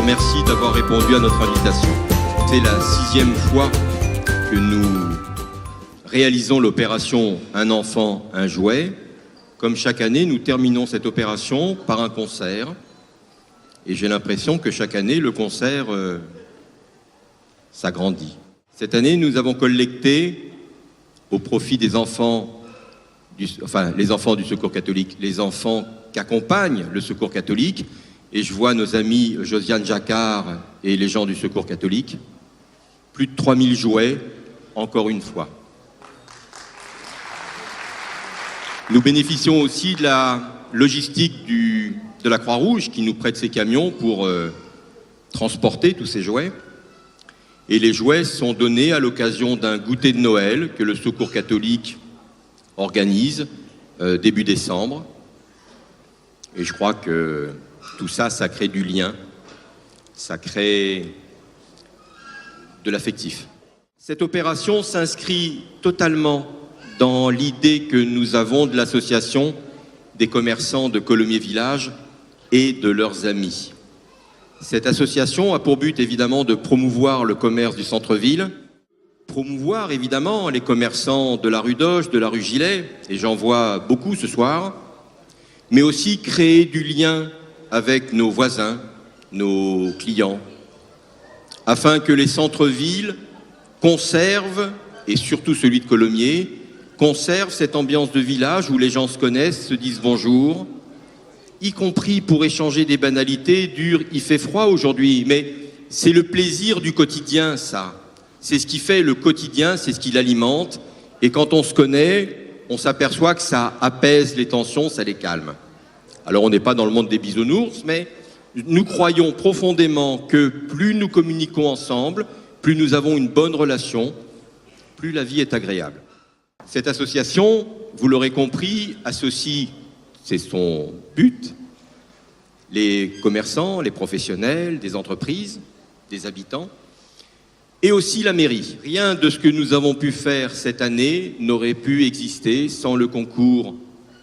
remercie d'avoir répondu à notre invitation. C'est la 6e fois que nous réalisons l'opération Un enfant, un jouet. Comme chaque année, nous terminons cette opération par un concert. Et j'ai l'impression que chaque année, le concert s'agrandit. Cette année, nous avons collecté au profit des enfants, les enfants du Secours catholique, les enfants qui accompagnent le Secours catholique. Et je vois nos amis Josiane Jacquard et les gens du Secours catholique. Plus de 3000 jouets, encore une fois. Nous bénéficions aussi de la logistique de la Croix-Rouge qui nous prête ses camions pour transporter tous ces jouets. Et les jouets sont donnés à l'occasion d'un goûter de Noël que le Secours catholique organise début décembre. Et je crois que tout ça, ça crée du lien, ça crée de l'affectif. Cette opération s'inscrit totalement dans l'idée que nous avons de l'association des commerçants de Colomiers Village et de leurs amis. Cette association a pour but évidemment de promouvoir le commerce du centre-ville, promouvoir évidemment les commerçants de la rue d'Auch, de la rue Gillet, et j'en vois beaucoup ce soir, mais aussi créer du lien avec nos voisins, nos clients, afin que les centres-villes conservent, et surtout celui de Colomiers, conservent cette ambiance de village où les gens se connaissent, se disent bonjour, y compris pour échanger des banalités dures. Il fait froid aujourd'hui, mais c'est le plaisir du quotidien, ça. C'est ce qui fait le quotidien, c'est ce qui l'alimente. Et quand on se connaît, on s'aperçoit que ça apaise les tensions, ça les calme. Alors on n'est pas dans le monde des bisounours, mais nous croyons profondément que plus nous communiquons ensemble, plus nous avons une bonne relation, plus la vie est agréable. Cette association, vous l'aurez compris, associe, c'est son but, les commerçants, les professionnels, des entreprises, des habitants, et aussi la mairie. Rien de ce que nous avons pu faire cette année n'aurait pu exister sans le concours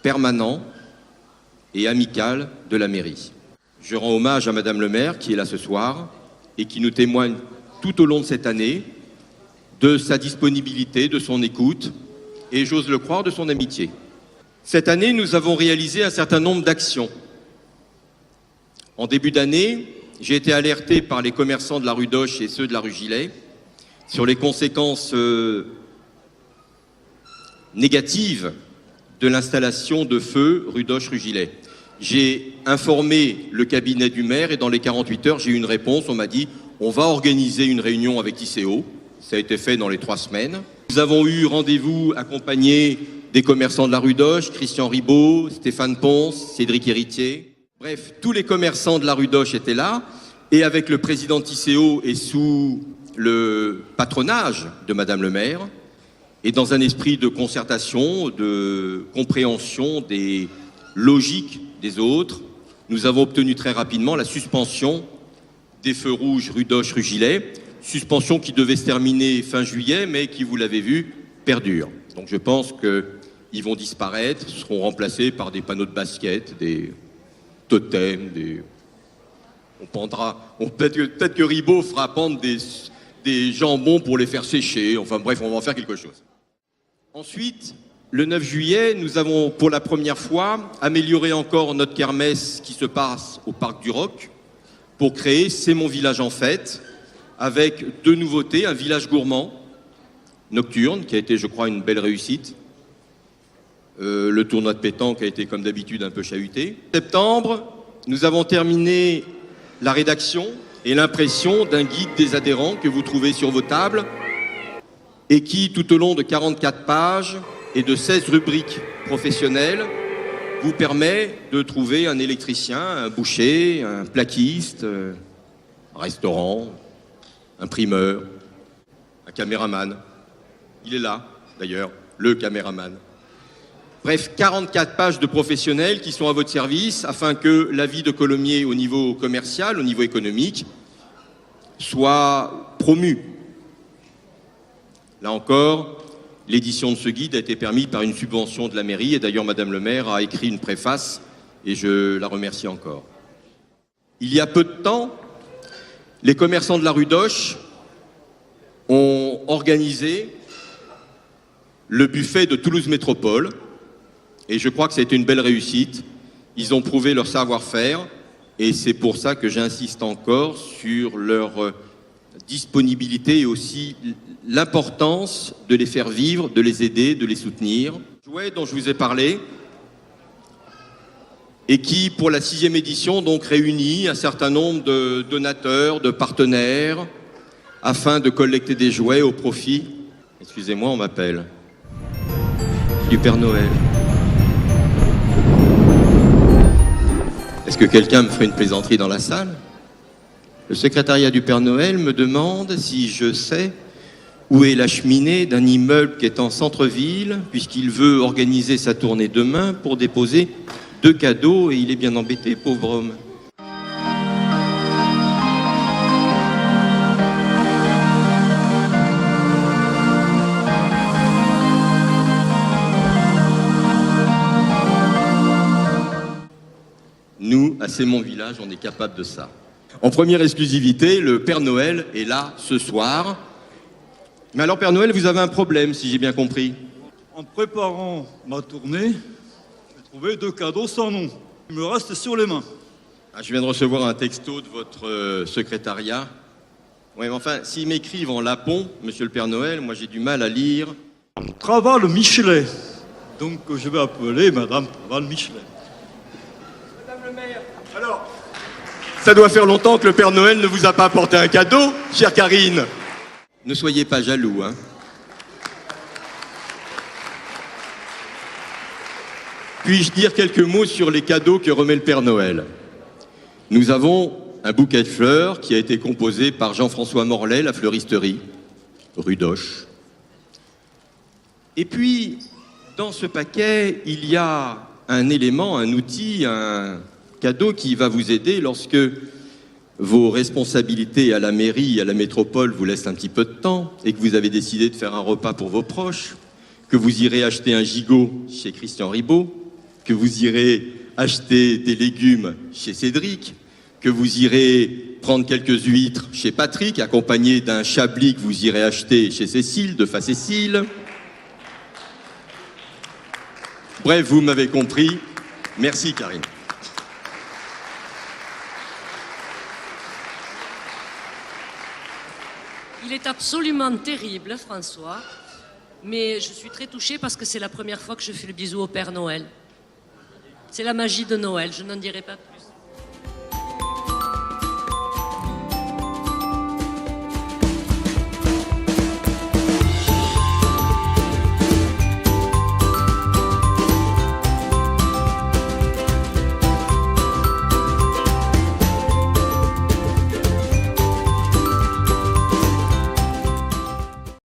permanent et amical de la mairie. Je rends hommage à Madame le maire qui est là ce soir et qui nous témoigne tout au long de cette année de sa disponibilité, de son écoute et, j'ose le croire, de son amitié. Cette année, nous avons réalisé un certain nombre d'actions. En début d'année, j'ai été alerté par les commerçants de la rue d'Auch et ceux de la rue Gillet sur les conséquences négatives de l'installation de feux rue d'Auch, rue Gillet. J'ai informé le cabinet du maire et dans les 48 heures, j'ai eu une réponse. On m'a dit on va organiser une réunion avec ICO. Ça a été fait dans les 3 semaines. Nous avons eu rendez-vous accompagné des commerçants de la rue d'Auch, Christian Ribaud, Stéphane Ponce, Cédric Héritier. Bref, tous les commerçants de la rue d'Auch étaient là. Et avec le président ICO et sous le patronage de Madame le maire, et dans un esprit de concertation, de compréhension des logiques des autres, nous avons obtenu très rapidement la suspension des feux rouges rue d'Auch, rue Gillet, suspension qui devait se terminer fin juillet, mais qui, vous l'avez vu, perdure. Donc je pense qu'ils vont disparaître, seront remplacés par des panneaux de basket, des totems, peut-être que Ribaud fera pendre des jambons pour les faire sécher, enfin bref, on va en faire quelque chose. Ensuite, le 9 juillet, nous avons pour la première fois amélioré encore notre kermesse qui se passe au Parc du Roc pour créer C'est mon village en fête, avec 2 nouveautés, un village gourmand nocturne qui a été, je crois, une belle réussite. Le tournoi de pétanque a été comme d'habitude un peu chahuté. En septembre, nous avons terminé la rédaction et l'impression d'un guide des adhérents que vous trouvez sur vos tables et qui, tout au long de 44 pages et de 16 rubriques professionnelles, vous permet de trouver un électricien, un boucher, un plaquiste, un restaurant, un primeur, un caméraman. Il est là, d'ailleurs, le caméraman. Bref, 44 pages de professionnels qui sont à votre service afin que la vie de Colomiers au niveau commercial, au niveau économique, soit promue. Là encore, l'édition de ce guide a été permise par une subvention de la mairie et d'ailleurs Madame le maire a écrit une préface et je la remercie encore. Il y a peu de temps, les commerçants de la rue d'Auch ont organisé le buffet de Toulouse Métropole. Et je crois que ça a été une belle réussite. Ils ont prouvé leur savoir-faire. Et c'est pour ça que j'insiste encore sur leur disponibilité et aussi l'importance de les faire vivre, de les aider, de les soutenir. Jouet dont je vous ai parlé et qui, pour la 6e édition, donc réunit un certain nombre de donateurs, de partenaires, afin de collecter des jouets au profit, excusez-moi, on m'appelle, du Père Noël. Est-ce que quelqu'un me ferait une plaisanterie dans la salle? Le secrétariat du Père Noël me demande si je sais où est la cheminée d'un immeuble qui est en centre-ville, puisqu'il veut organiser sa tournée demain pour déposer 2 cadeaux, et il est bien embêté, pauvre homme. Nous, à C'est mon village, on est capable de ça. En première exclusivité, le Père Noël est là ce soir. Mais alors, Père Noël, vous avez un problème, si j'ai bien compris. En préparant ma tournée, j'ai trouvé 2 cadeaux sans nom. Il me reste sur les mains. Ah, je viens de recevoir un texto de votre secrétariat. Oui, mais enfin, s'ils m'écrivent en lapon, Monsieur le Père Noël, moi j'ai du mal à lire. Traval Michelet. Donc je vais appeler Madame Traval Michelet. Madame le maire, alors, ça doit faire longtemps que le Père Noël ne vous a pas apporté un cadeau, chère Karine. Ne soyez pas jaloux, hein. Puis-je dire quelques mots sur les cadeaux que remet le Père Noël? Nous avons un bouquet de fleurs qui a été composé par Jean-François Morlet, la fleuristerie, rue d'Auch. Et puis, dans ce paquet, il y a un élément, un outil, un cadeau qui va vous aider lorsque vos responsabilités à la mairie, à la métropole vous laissent un petit peu de temps et que vous avez décidé de faire un repas pour vos proches, que vous irez acheter un gigot chez Christian Ribot, que vous irez acheter des légumes chez Cédric, que vous irez prendre quelques huîtres chez Patrick, accompagné d'un chablis que vous irez acheter chez Cécile, de Facécile. Bref, vous m'avez compris. Merci, Karine. Il est absolument terrible, François, mais je suis très touchée parce que c'est la première fois que je fais le bisou au Père Noël. C'est la magie de Noël, je n'en dirai pas plus.